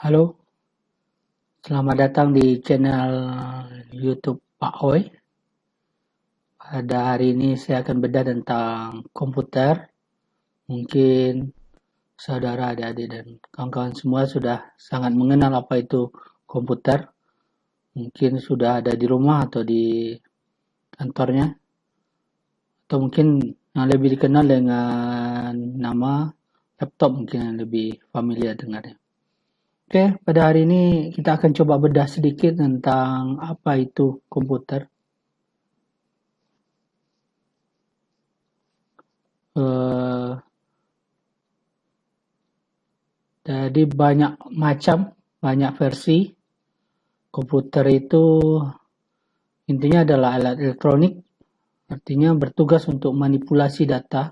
Halo, selamat datang di channel YouTube Pak Oi. Pada hari ini saya akan bedah tentang komputer. Mungkin saudara, adik-adik, dan kawan-kawan semua sudah sangat mengenal apa itu komputer. Mungkin sudah ada di rumah atau di kantornya. Atau mungkin yang lebih dikenal dengan nama laptop, mungkin yang lebih familiar dengarnya. Oke, pada hari ini kita akan coba bedah sedikit tentang apa itu komputer. Jadi banyak versi. Komputer itu intinya adalah alat elektronik, artinya bertugas untuk manipulasi data.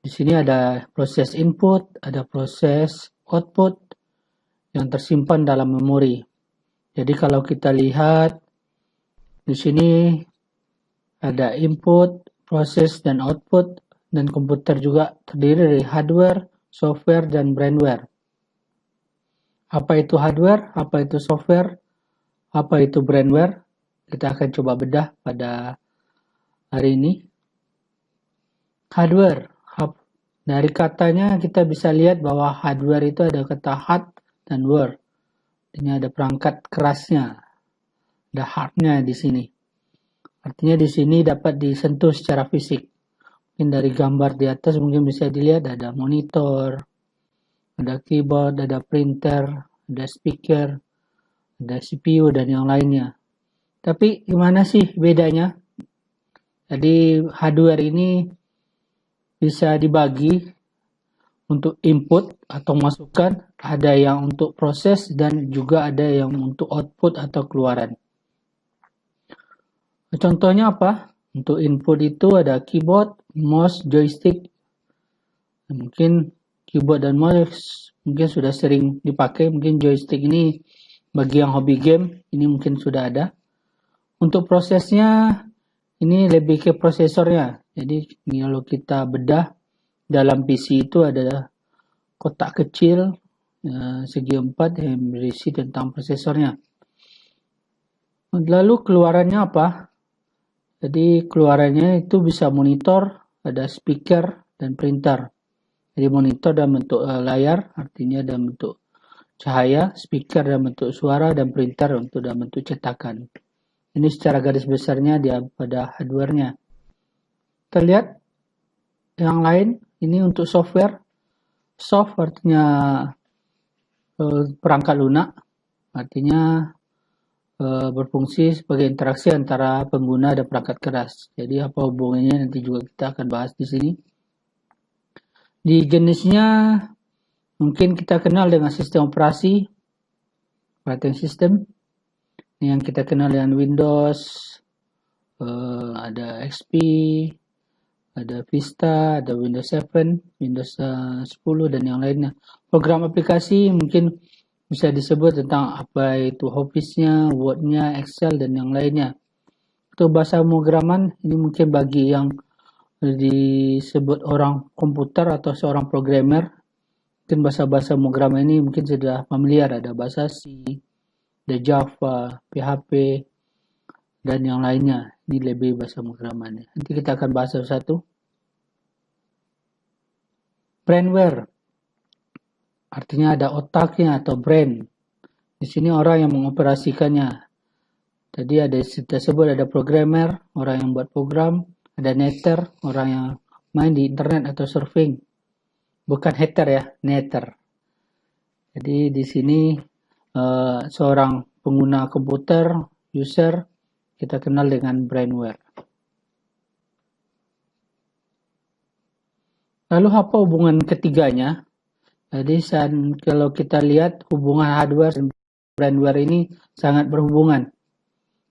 Di sini ada proses input, ada proses output yang tersimpan dalam memori. Jadi kalau kita lihat di sini ada input, proses dan output, dan komputer juga terdiri dari hardware, software, dan brandware. Apa itu hardware? Apa itu software? Apa itu brandware? Kita akan coba bedah pada hari ini. Hardware. Dari katanya kita bisa lihat bahwa hardware itu ada kata hard dan ware. Ini ada perangkat kerasnya. Ada hardnya di sini. Artinya di sini dapat disentuh secara fisik. Mungkin dari gambar di atas mungkin bisa dilihat ada monitor, ada keyboard, ada printer, ada speaker, ada CPU dan yang lainnya. Tapi gimana sih bedanya? Jadi hardware ini bisa dibagi untuk input atau masukan, ada yang untuk proses dan juga ada yang untuk output atau keluaran. Contohnya apa? Untuk input itu ada keyboard, mouse, joystick. Mungkin keyboard dan mouse mungkin sudah sering dipakai, mungkin joystick ini bagi yang hobi game ini mungkin sudah ada. Untuk prosesnya ini lebih ke prosesornya. Jadi kalau kita bedah dalam PC itu ada kotak kecil segi 4 yang berisi tentang prosesornya. Lalu keluarannya apa? Jadi keluarannya itu bisa monitor, ada speaker dan printer. Jadi monitor dalam bentuk layar, artinya dalam bentuk cahaya, speaker dalam bentuk suara, dan printer untuk dalam bentuk cetakan. Ini secara garis besarnya pada hardware-nya. Kita lihat yang lain, ini untuk software. Soft artinya perangkat lunak, artinya berfungsi sebagai interaksi antara pengguna dan perangkat keras. Jadi apa hubungannya nanti juga kita akan bahas di sini. Di jenisnya mungkin kita kenal dengan sistem operasi, operating system, yang kita kenal dengan Windows, ada XP, ada Vista, ada Windows 7, Windows 10 dan yang lainnya. Program aplikasi mungkin bisa disebut tentang apa itu Office-nya, Word-nya, Excel, dan yang lainnya. Untuk bahasa pemrograman, ini mungkin bagi yang disebut orang komputer atau seorang programmer, mungkin bahasa-bahasa pemrograman ini mungkin sudah familiar. Ada bahasa C, ada Java, PHP, dan yang lainnya. Ini lebih bahasa pemrograman. Nanti kita akan bahas satu-satu. Brandware. Artinya ada otaknya atau brain. Di sini orang yang mengoperasikannya. Jadi ada tersebut ada programmer, orang yang buat program, ada netter, orang yang main di internet atau surfing. Bukan hater ya, netter. Jadi di sini seorang pengguna komputer, user, kita kenal dengan brainware. Lalu apa hubungan ketiganya? Jadi kalau kita lihat hubungan hardware dan brandware ini sangat berhubungan.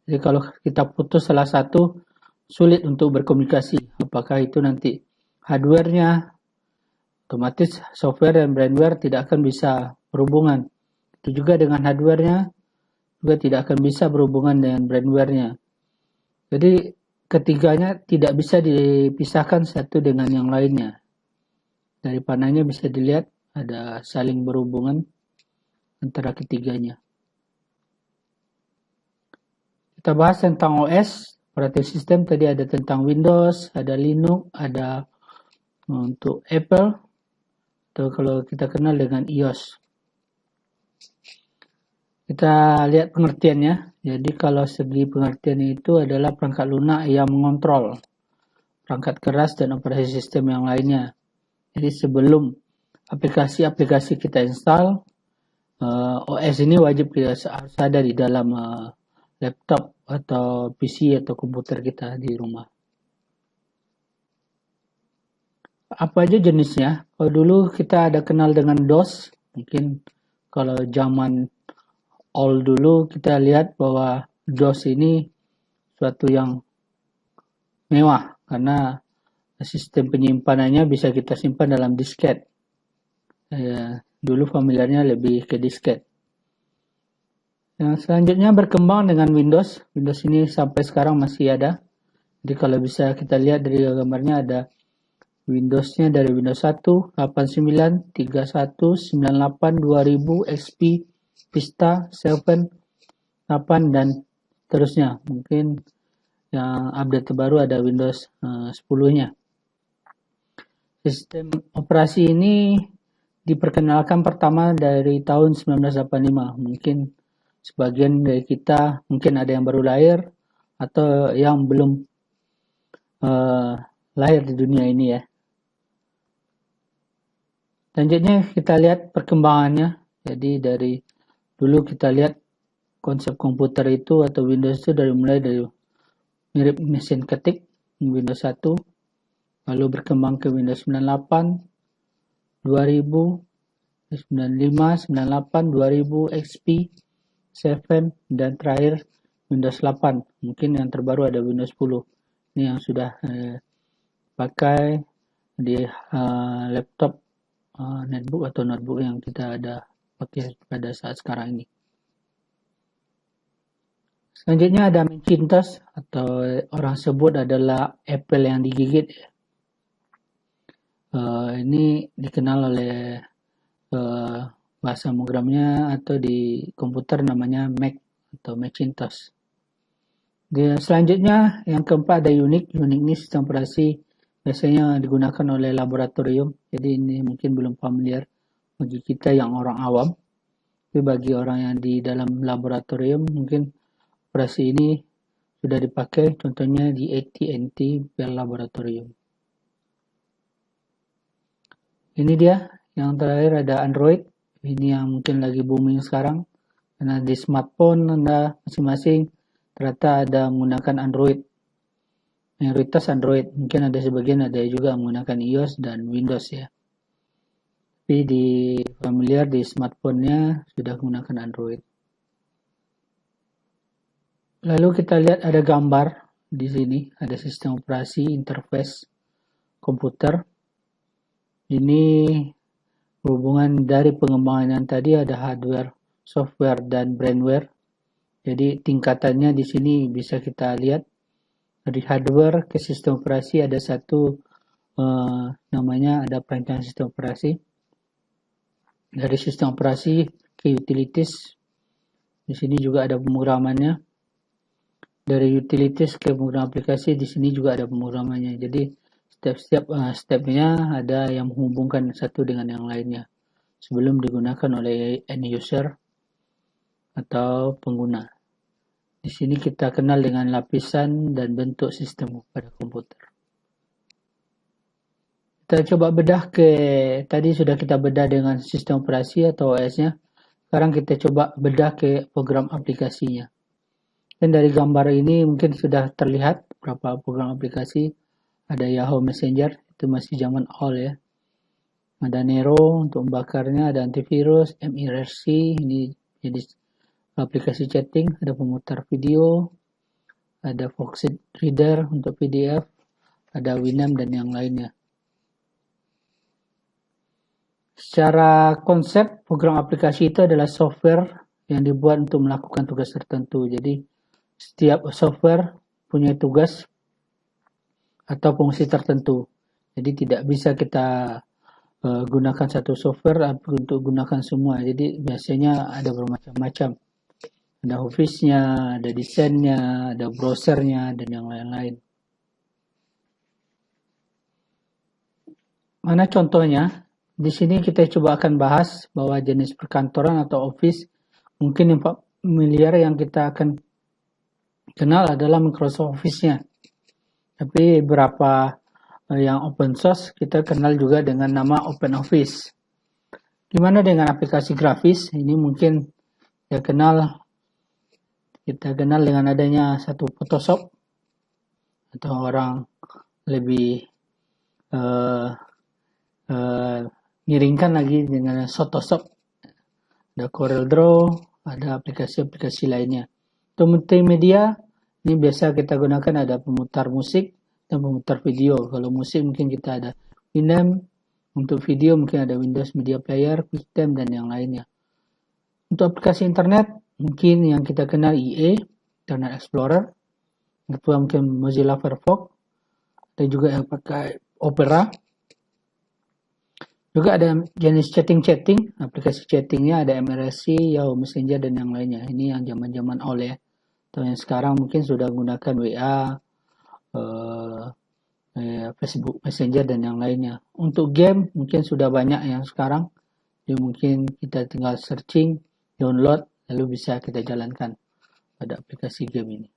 Jadi kalau kita putus salah satu, sulit untuk berkomunikasi. Apakah itu nanti hardware-nya, otomatis software dan brandware tidak akan bisa berhubungan. Itu juga dengan hardware-nya, juga tidak akan bisa berhubungan dengan brandware-nya. Jadi ketiganya tidak bisa dipisahkan satu dengan yang lainnya. Dari panahnya bisa dilihat ada saling berhubungan. antara ketiganya. Kita bahas tentang OS, operating system. Tadi ada tentang Windows, ada Linux, ada untuk Apple, atau kalau kita kenal dengan iOS. Kita lihat pengertiannya. Jadi kalau segi pengertian itu adalah perangkat lunak yang mengontrol perangkat keras dan operasi sistem yang lainnya. Jadi sebelum aplikasi-aplikasi kita install, OS ini wajib harus ada di dalam laptop atau PC atau komputer kita di rumah. Apa aja jenisnya? Kalau dulu kita ada kenal dengan DOS, mungkin kalau zaman old dulu kita lihat bahwa DOS ini suatu yang mewah karena sistem penyimpanannya bisa kita simpan dalam disket. Dulu familiarnya lebih ke disket. Yang selanjutnya berkembang dengan Windows. Windows ini sampai sekarang masih ada. Jadi kalau bisa kita lihat dari gambarnya ada Windows-nya dari Windows 1, 89, 31, 98, 2000, XP, Vista, 7, 8, dan seterusnya. Mungkin yang update terbaru ada Windows 10-nya. Sistem operasi ini diperkenalkan pertama dari tahun 1985. Mungkin sebagian dari kita mungkin ada yang baru lahir atau yang belum lahir di dunia ini ya. Selanjutnya kita lihat perkembangannya. Jadi dari dulu kita lihat konsep komputer itu atau Windows itu mulai dari mirip mesin ketik Windows 1, lalu berkembang ke Windows 98, 2000, 95, 98, 2000, XP, 7, dan terakhir Windows 8. Mungkin yang terbaru ada Windows 10. Ini yang sudah pakai di laptop, netbook atau notebook yang kita ada pakai pada saat sekarang ini. Selanjutnya ada Macintosh atau orang sebut adalah Apple yang digigit. Ini dikenal oleh bahasa programnya atau di komputer namanya Mac atau Macintosh. Selanjutnya yang keempat ada Unix. Unix ini sistem operasi biasanya digunakan oleh laboratorium. Jadi ini mungkin belum familiar bagi kita yang orang awam. Tapi bagi orang yang di dalam laboratorium mungkin operasi ini sudah dipakai, contohnya di AT&T Bell Laboratorium. Ini dia yang terakhir ada Android. Ini yang mungkin lagi booming sekarang. Karena di smartphone Anda masing-masing ternyata ada menggunakan Android. Mayoritas Android. Mungkin ada sebagian ada juga menggunakan iOS dan Windows ya. Tapi di familiar di smartphone-nya sudah menggunakan Android. Lalu kita lihat ada gambar di sini. Ada sistem operasi, interface komputer. Ini berhubungan dari pengembangan yang tadi ada hardware, software, dan brandware. Jadi tingkatannya di sini bisa kita lihat. Dari hardware ke sistem operasi ada satu namanya ada perancangan sistem operasi. Dari sistem operasi ke utilities, di sini juga ada pemrogramannya. Dari utilities ke pemrograman aplikasi, di sini juga ada pemrogramannya. Jadi setiap stepnya ada yang menghubungkan satu dengan yang lainnya sebelum digunakan oleh end user atau pengguna. Di sini kita kenal dengan lapisan dan bentuk sistem pada komputer. Kita coba bedah tadi sudah kita bedah dengan sistem operasi atau OS-nya. Sekarang kita coba bedah ke program aplikasinya. Dan dari gambar ini mungkin sudah terlihat beberapa program aplikasi. Ada Yahoo Messenger, itu masih zaman old ya. Ada Nero untuk membakarnya, ada antivirus, MIRC, ini jadi aplikasi chatting, ada pemutar video, ada Foxit Reader untuk PDF, ada Winamp dan yang lainnya. Secara konsep, program aplikasi itu adalah software yang dibuat untuk melakukan tugas tertentu. Jadi, setiap software punya tugas atau fungsi tertentu. Jadi, tidak bisa kita gunakan satu software untuk gunakan semua. Jadi biasanya ada bermacam-macam. Ada office-nya, ada desainnya, ada browsernya, dan yang lain-lain. Mana contohnya? Di sini kita coba akan bahas bahwa jenis perkantoran atau office mungkin yang familiar yang kita akan kenal adalah Microsoft Office-nya. Tapi beberapa yang open source kita kenal juga dengan nama Open Office. Gimana dengan aplikasi grafis? Ini mungkin kita kenal dengan adanya satu Photoshop atau orang lebih ngiringkan lagi dengan Photoshop, ada Corel Draw, ada aplikasi-aplikasi lainnya. Untuk multimedia, ini biasa kita gunakan ada pemutar musik dan pemutar video. Kalau musik mungkin kita ada Winamp, untuk video mungkin ada Windows Media Player, QuickTime, dan yang lainnya. Untuk aplikasi internet, mungkin yang kita kenal IE, Internet Explorer, kedua mungkin Mozilla Firefox, dan juga yang pakai Opera. Juga ada jenis chatting, aplikasi chattingnya ada MRC, Yahoo Messenger, dan yang lainnya. Ini yang zaman-zaman old ya. Atau yang sekarang mungkin sudah menggunakan WA, Facebook Messenger, dan yang lainnya. Untuk game mungkin sudah banyak yang sekarang. Jadi mungkin kita tinggal searching, download, lalu bisa kita jalankan pada aplikasi game ini.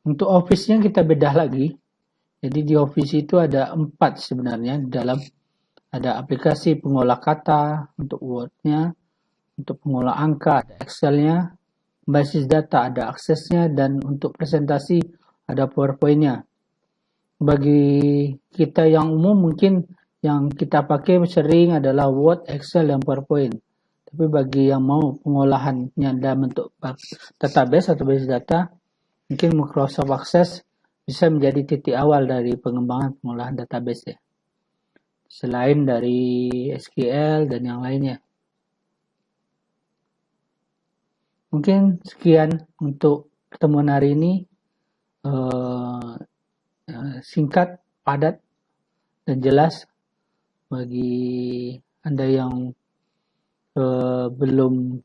Untuk Office-nya kita bedah lagi. Jadi di Office itu ada 4 sebenarnya. Ada aplikasi pengolah kata untuk Word-nya, untuk pengolah angka ada Excel-nya, basis data ada aksesnya, dan untuk presentasi ada PowerPoint-nya. Bagi kita yang umum mungkin yang kita pakai sering adalah Word, Excel, dan PowerPoint. Tapi bagi yang mau pengolahannya dalam bentuk database atau basis data, mungkin Microsoft Access bisa menjadi titik awal dari pengembangan pengolahan database ya. Selain dari SQL dan yang lainnya. Mungkin sekian untuk pertemuan hari ini. Singkat, padat, dan jelas bagi Anda yang belum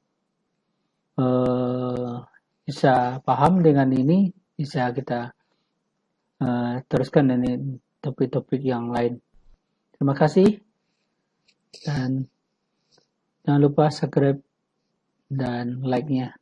bisa paham dengan ini, bisa kita teruskan dengan topik-topik yang lain. Terima kasih dan jangan lupa subscribe dan like-nya.